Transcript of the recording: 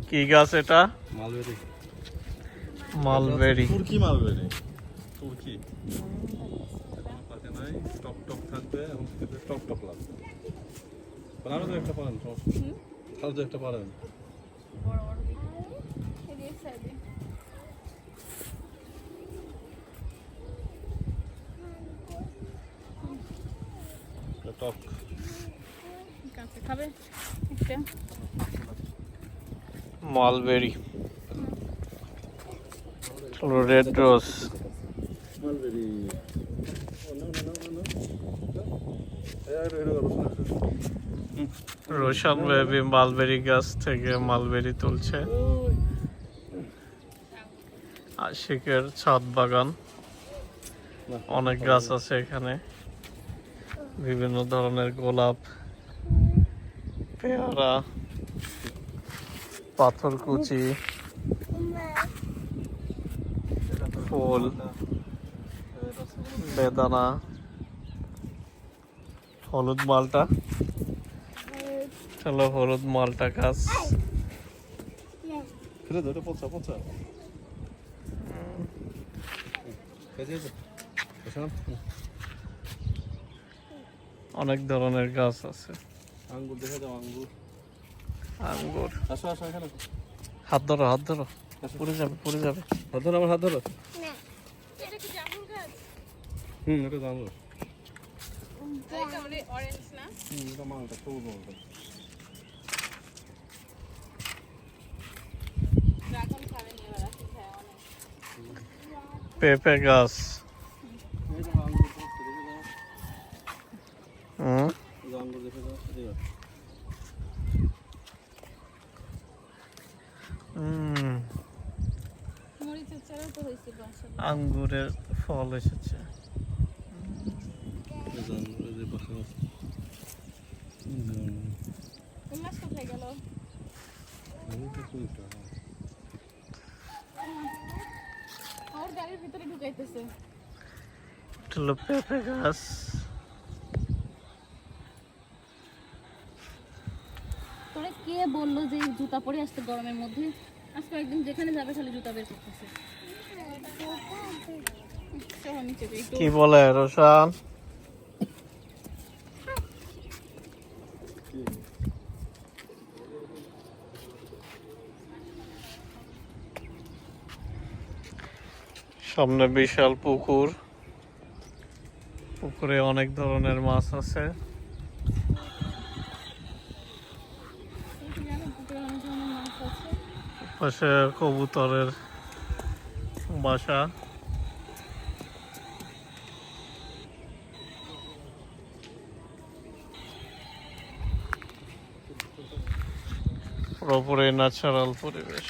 কি গাছ এটা? মালবেরি। মালবেরি। তুর্কি মালবেরি। তুর্কি। এখনো পাকে নাই, টক টক থাকবে, এখন খেতে টক টক লাগবে। আরো তো একটা পারেন, আরো তো একটা পারেন। টক খাবে একটা mulberry, red rose. Mulberry. Roshan baby mulberry গাছ থেকে মালবেরি তুলছে। আশিকের ছাদ বাগান, অনেক গাছ আছে এখানে, বিভিন্ন ধরনের গোলাপ, পেয়ারা, পাথরকুচি, ফুল, বেদানা, হলুদ মালটা। চলো, হলুদ মালটা গাছ। ফিরে দাও, এটা পচা পচা। অনেক ধরনের গাছ আছে। আঙ্গুর দেখে যাও, আঙ্গুর। আঙ্গুর। আসো আসো, এখানে হাত ধরো, হাত ধরো, পড়ে যাবে, পড়ে যাবে। হাত ধরো, আমার হাত ধরো। এটা কি জামরুল গাছ? এটা জাঙ্গুর। এটা অরেঞ্জ না? এটা মালটা, সবুজ মালটা। ড্রাগন খাবেনি এবার, আসি খায় অনেক। পেঁপে গাছ। এই যে আঙ্গুর দেখে যাও, হুম, এই যে আঙ্গুর দেখে যাও, এই যে। মরিচের চারা তো হয়েছে বাসায়। আঙ্গুরের ফল এসেছে। এই যে আঙ্গুর, এই যে পাশে আছে। উল্লাস কোথায় গেল? আঙ্গুরটা কোনটা? ওর গাড়ির ভিতরে ঢুকাইতেছে। এটা হলো পেঁপে গাছ। তোরা কে বললো যে জুতা পরে আসতে গরমের মধ্যে? আজ কয়েকদিন যেখানে যাবে খালি জুতা বের করতেছে। চলো নিচে যাই। কি বলে রোশন? সামনে বিশাল পুকুর, পুকুরে অনেক ধরনের মাছ আছে। পাশে কবুতরের বাসা। পুরোপুরি ন্যাচারাল পরিবেশ।